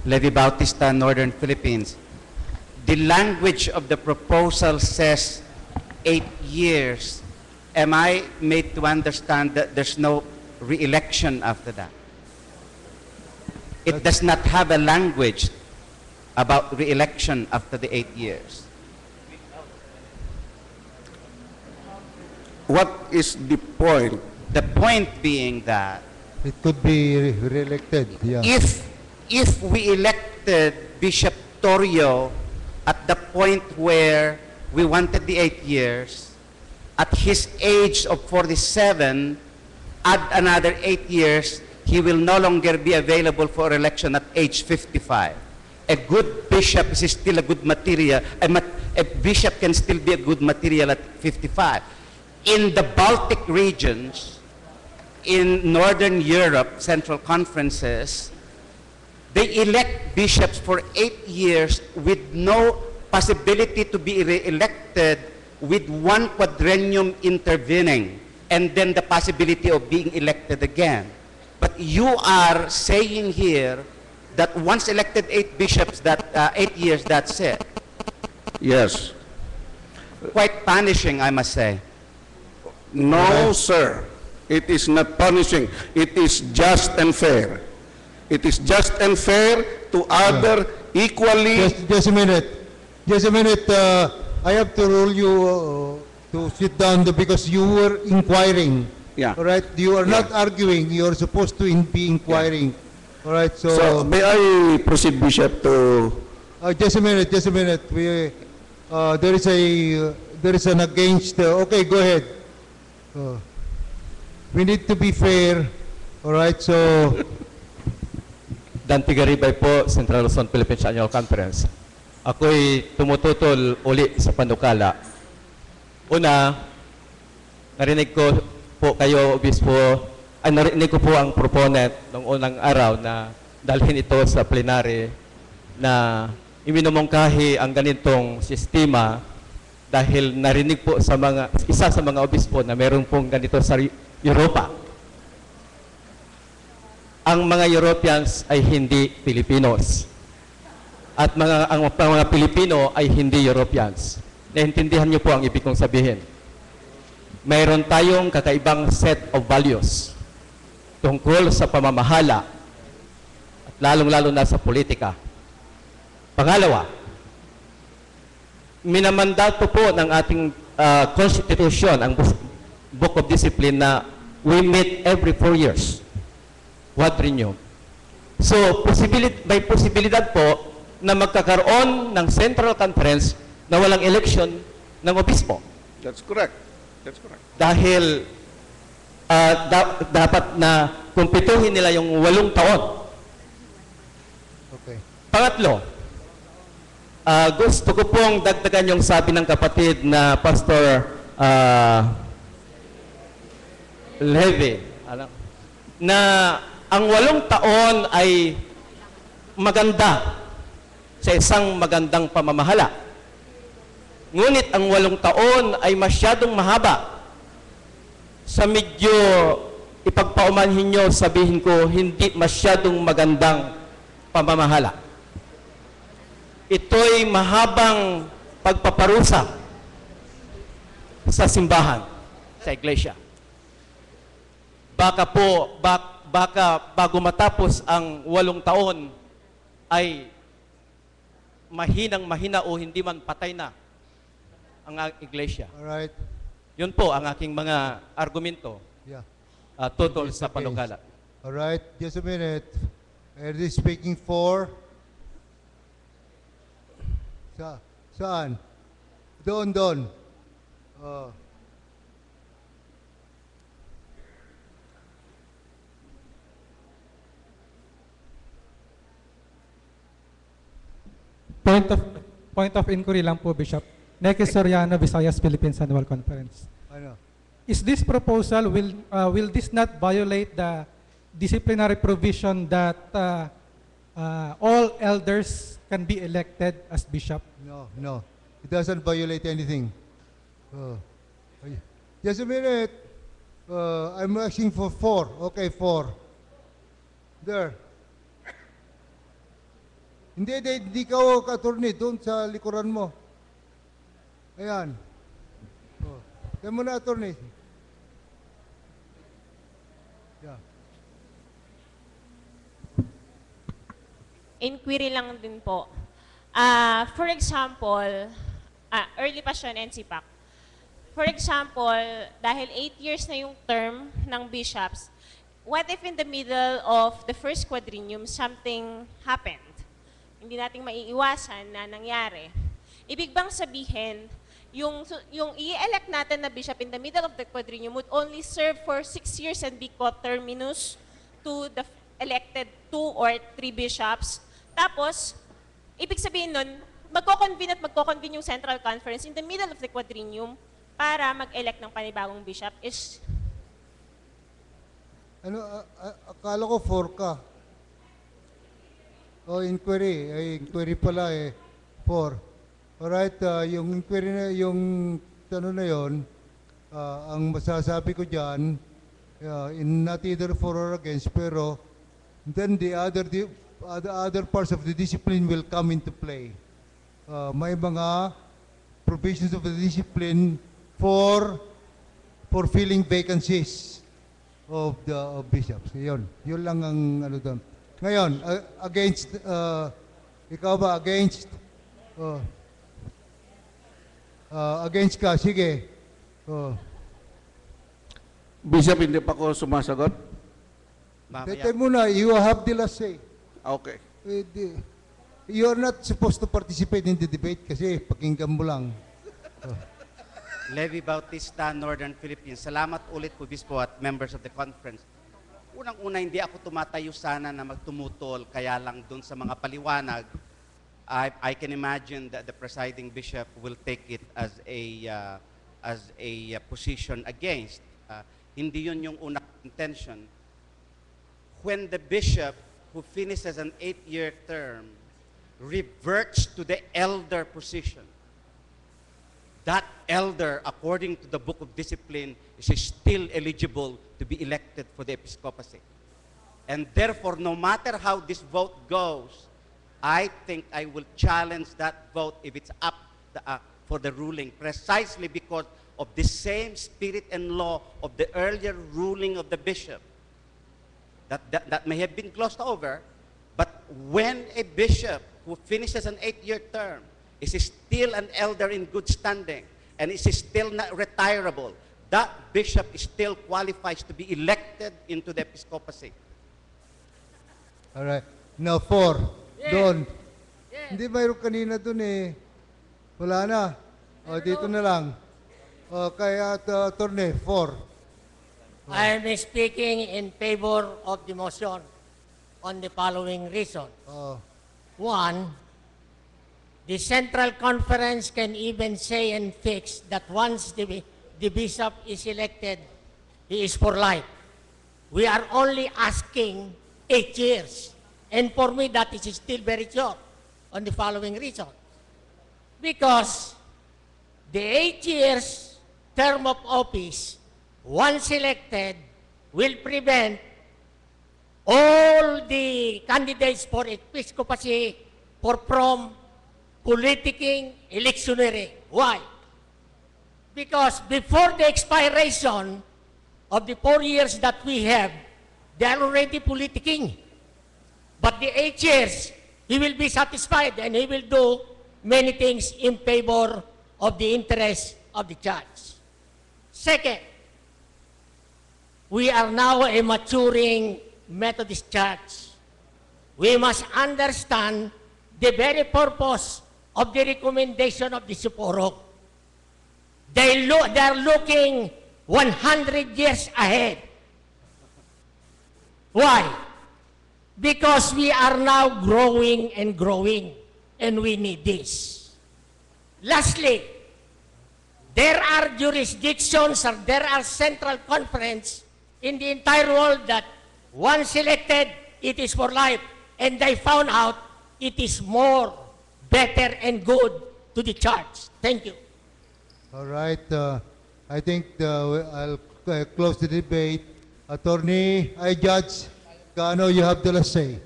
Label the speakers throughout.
Speaker 1: Levi Bautista, Northern Philippines. The language of the proposal says 8 years. Am I made to understand that there's no re-election after that? It does not have a language about re-election after the 8 years.
Speaker 2: What is the point?
Speaker 1: The point being that
Speaker 3: It could be re-elected. Yeah.
Speaker 1: if we elected Bishop Torrio at the point where we wanted the 8 years, at his age of 47, add another 8 years, he will no longer be available for election at age 55. A good bishop is still a good material. A bishop can still be a good material at 55. In the Baltic regions, in Northern Europe, central conferences, they elect bishops for 8 years with no possibility to be re-elected, with one quadrennium intervening, and then the possibility of being elected again. But you are saying here that once elected 8 bishops, that 8 years, that's it.
Speaker 2: Yes.
Speaker 1: Quite punishing, I must say.
Speaker 2: No, sir. It is not punishing. It is just and fair. It is just and fair to other equally.
Speaker 3: Just a minute. Just a minute. I have to rule you to sit down because you were inquiring.
Speaker 2: Yeah.
Speaker 3: All right. You are not
Speaker 2: Yeah.
Speaker 3: arguing. You are supposed to be inquiring. All right.
Speaker 2: So may I proceed, Bishop, to...
Speaker 3: Just a minute. Just a minute. We there is an against. Okay. Go ahead. We need to be fair. All right. So.
Speaker 4: Dan Tigaribay po, Central Luzon Philippines Annual Conference. Ako'y tumututol uli sa panukala. Una, narinig ko po kayo, Obispo, narinig ko po ang proponent noong unang araw na dalhin ito sa plenary na iminumungkahi ang ganitong sistema dahil narinig po sa isa sa mga obispo na meron pong ganito sa Europa. Ang mga Europeans ay hindi Filipinos. At ang mga Pilipino ay hindi Europeans. Naintindihan niyo po ang ibig kong sabihin. Mayroon tayong kakaibang set of values tungkol sa pamamahala at lalong-lalo na sa politika. Pangalawa, minamandato po ng ating Constitution, ang Book of Discipline, na we meet every 4 years. Quadrennium. So, may posibilidad po na magkakaroon ng Central Conference na walang election ng obispo.
Speaker 2: That's correct. That's correct.
Speaker 4: Dahil dapat na kumpituhin nila yung 8 taon.
Speaker 3: Okay.
Speaker 4: Pangatlo, gusto ko pong dagdagan yung sabi ng kapatid na Pastor Levi, na ang 8 taon ay maganda sa isang magandang pamamahala. Ngunit ang 8 taon ay masyadong mahaba. Sa medyo ipagpaumanhin nyo, sabihin ko, hindi masyadong magandang pamamahala. Ito'y mahabang pagpaparusa sa simbahan, sa iglesia. Baka bago matapos ang 8 taon ay mahinang-mahina o hindi man patay na ang iglesia.
Speaker 3: All right.
Speaker 4: Yun po ang aking mga argumento.
Speaker 3: Yeah.
Speaker 4: Tutol sa panukala.
Speaker 3: All right. Just a minute. Are they speaking for? Saan? Doon.
Speaker 5: Point of inquiry lang po, Bishop. Nekis Soriano, Visayas Philippines Annual Conference.
Speaker 3: Ano?
Speaker 5: Is this proposal, will this not violate the disciplinary provision that all elders can be elected as bishop?
Speaker 3: No. It doesn't violate anything. Just a minute. I'm asking for 4. Okay, 4. There. Hindi ka o attorney, doon sa likuran mo. Ayan. Oh. Kaya mo na, attorney. Yeah.
Speaker 6: Inquiry lang din po. For example, early passion NCPAC. For example, dahil 8 years na yung term ng bishops, what if in the middle of the first quadrennium something happened? Hindi nating maiiwasan na nangyari. Ibig bang sabihin, yung i-elect natin na bishop in the middle of the quadrennium would only serve for 6 years and be coterminous to the elected 2 or 3 bishops. Tapos, ibig sabihin nun, magko-convene yung Central Conference in the middle of the quadrennium para mag-elect ng panibagong bishop is...
Speaker 3: Ano, akala ko 4 ka. Oh, inquiry pala 4. Alright, yung inquiry na, yung tanong na yon, ang masasabi ko dyan, in not either for or against, pero then the other parts of the discipline will come into play. May mga provisions of the discipline for filling vacancies of bishops. Yun lang ang ano doon. Ngayon, against, ikaw ba against? Against ka, sige.
Speaker 2: Bishop, hindi pa ako sumasagot?
Speaker 3: Tete muna, you have the last say.
Speaker 2: Okay.
Speaker 3: You are not supposed to participate in the debate kasi pakinggan mo lang.
Speaker 1: Levi Bautista, Northern Philippines. Salamat ulit po, Bispo, at members of the conference. Unang-una, hindi ako tumatayo sana na magtumutol, kaya lang dun sa mga paliwanag, I can imagine that the presiding bishop will take it as a position against. Hindi yun yung unang intention. When the bishop who finishes an 8-year term reverts to the elder position, that elder, according to the Book of Discipline, is still eligible to be elected for the episcopacy. And therefore, no matter how this vote goes, I think I will challenge that vote if it's up for the ruling, precisely because of the same spirit and law of the earlier ruling of the bishop that may have been glossed over, but when a bishop who finishes an 8-year term is still an elder in good standing and is still not retirable, that bishop still qualifies to be elected into the episcopacy.
Speaker 3: All right. Now, 4. Doon. Hindi mayroon kanina doon eh. Wala na. O, dito na lang. O, kaya, attorney, 4.
Speaker 7: I am speaking in favor of the motion on the following reason. One, the Central Conference can even say and fix that once the bishop is elected, he is for life. We are only asking 8 years. And for me, that is still very short on the following reason. Because the 8 years term of office, once elected, will prevent all the candidates for episcopacy from politicking electioneering. Why? Because before the expiration of the 4 years that we have, they are already politicking. But the 8 years, he will be satisfied and he will do many things in favor of the interests of the church. Second, we are now a maturing Methodist church. We must understand the very purpose of the recommendation of the Suporok. They are looking 100 years ahead. Why? Because we are now growing and growing, and we need this. Lastly, there are jurisdictions or there are central conference in the entire world that once elected, it is for life. And they found out it is more better and good to the church. Thank you.
Speaker 3: All right. I think I'll close the debate. Attorney, I judge, Kano, you have the last say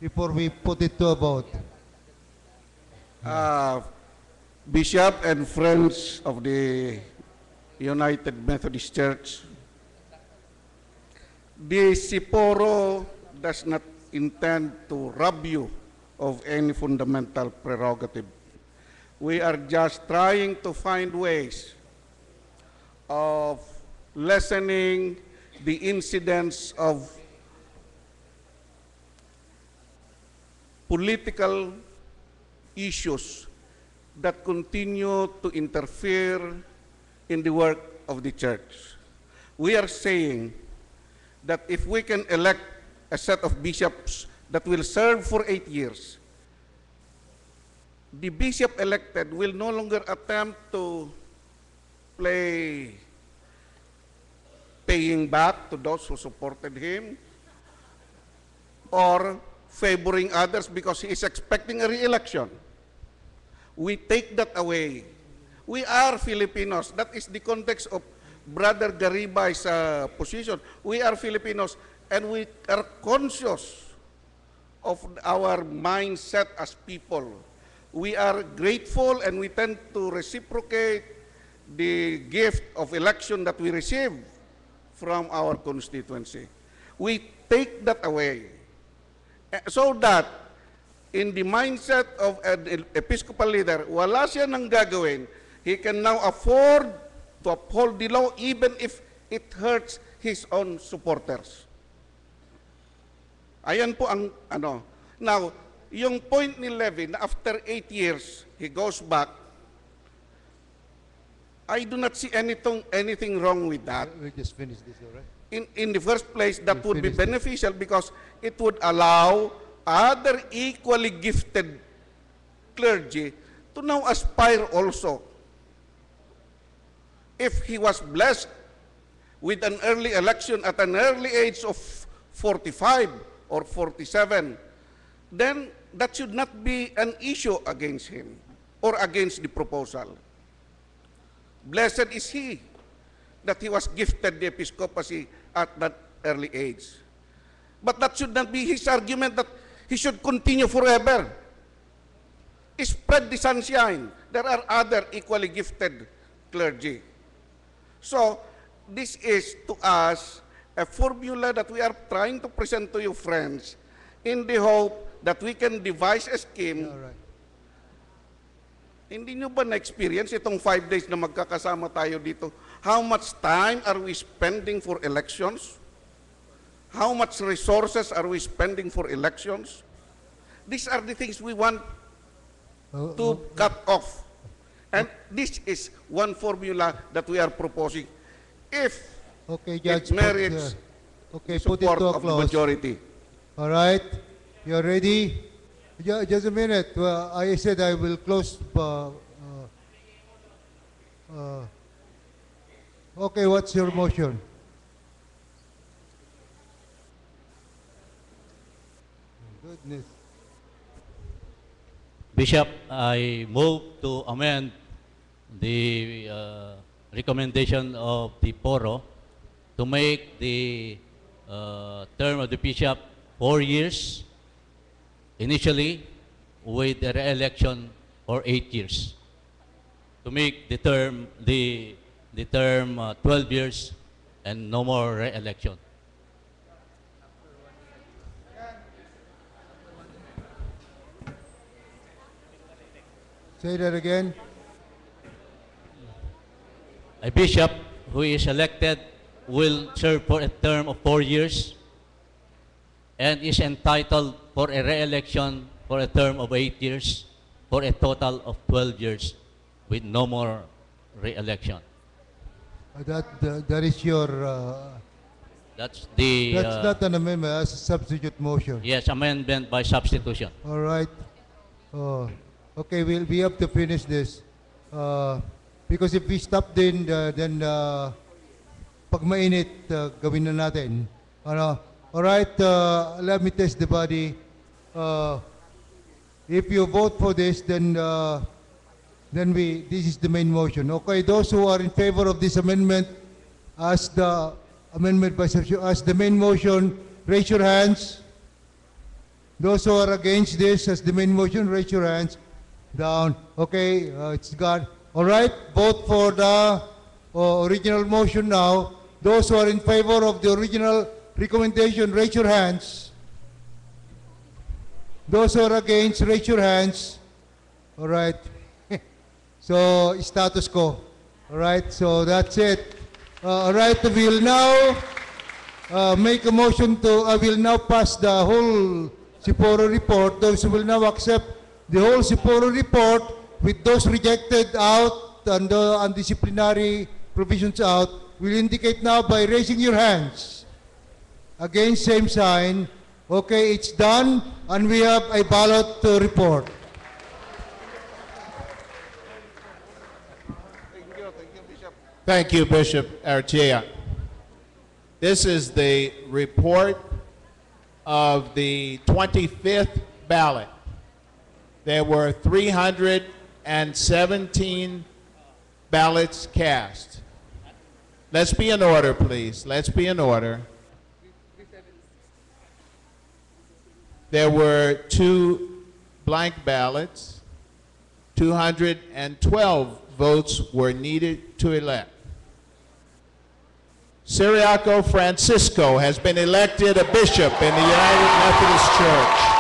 Speaker 3: before we put it to a vote.
Speaker 2: Bishop and friends of the United Methodist Church, the Siporo does not intend to rob you of any fundamental prerogative. We are just trying to find ways of lessening the incidence of political issues that continue to interfere in the work of the church. We are saying that if we can elect a set of bishops that will serve for 8 years, the bishop elected will no longer attempt to play paying back to those who supported him or favoring others because he is expecting a re-election. We take that away. We are Filipinos. That is the context of Brother Garibay's position. We are Filipinos and we are conscious of our mindset as people. We are grateful and we tend to reciprocate the gift of election that we receive from our constituency. We take that away so that in the mindset of an Episcopal leader, wala siya nang gagawin, he can now afford to uphold the law even if it hurts his own supporters. Ayan po ang ano. Now, yung point ni Levin, after 8 years, he goes back, I do not see anything wrong with that.
Speaker 3: We just finish this, all right?
Speaker 2: In the first place, that
Speaker 3: We'll
Speaker 2: would be
Speaker 3: finish this.
Speaker 2: beneficial because it would allow other equally gifted clergy to now aspire also. If he was blessed with an early election at an early age of 45 or 47, then that should not be an issue against him or against the proposal. Blessed is he that he was gifted the episcopacy at that early age. But that should not be his argument that he should continue forever. Spread the sunshine. There are other equally gifted clergy. So, this is to us a formula that we are trying to present to you, friends, in the hope that we can devise a scheme.
Speaker 3: All right.
Speaker 2: Hindi nyo ba na-experience itong 5 days na magkakasama tayo dito? How much time are we spending for elections? How much resources are we spending for elections? These are the things we want to cut off. And this is one formula that we are proposing. If
Speaker 3: Okay,
Speaker 2: it
Speaker 3: Judge.
Speaker 2: merits
Speaker 3: Okay,
Speaker 2: the
Speaker 3: put it
Speaker 2: support
Speaker 3: to a
Speaker 2: of the
Speaker 3: close.
Speaker 2: majority.
Speaker 3: All right, you're ready? Just a minute. I said I will close. Okay, what's your motion? Goodness.
Speaker 8: Bishop, I move to amend the recommendation of the Poro to make the term of the bishop 4 years initially with the re-election for 8 years. To make the term 12 years and no more re-election.
Speaker 3: Say that again.
Speaker 8: A bishop who is elected will serve for a term of 4 years and is entitled for a re-election for a term of 8 years for a total of 12 years with no more re-election.
Speaker 3: That is your.
Speaker 8: That's the
Speaker 3: That's not an amendment. That's a substitute motion.
Speaker 8: yes, amendment by substitution.
Speaker 3: All right. Okay, we have to finish this. Because if we stop then pag mainit, gawin na natin. Ano? All right, let me test the body. If you vote for this, then this is the main motion. Okay, those who are in favor of this amendment, as the amendment by substitution, as the main motion, raise your hands. Those who are against this as the main motion, raise your hands. Down. Okay, it's gone. All right, vote for the original motion now. Those who are in favor of the original recommendation, raise your hands. Those who are against, raise your hands. All right. So, status quo. All right, so that's it. All right, we'll now make a motion to, I will now pass the whole Siporo report. Those who will now accept the whole Siporo report with those rejected out and the undisciplinary provisions out will indicate now by raising your hands. Against, same sign. Okay, it's done, and we have a ballot report.
Speaker 9: Thank you, Bishop Archea. This is the report of the 25th ballot. There were 317 ballots cast. Let's be in order, please. Let's be in order. There were 2 blank ballots. 212 votes were needed to elect. Ciriaco Francisco has been elected a bishop in the United Methodist Church.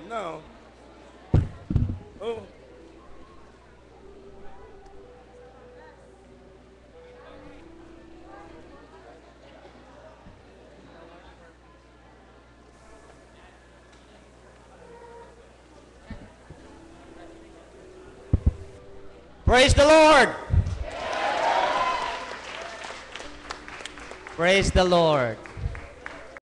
Speaker 2: No. Oh.
Speaker 10: Praise the Lord. Praise the Lord.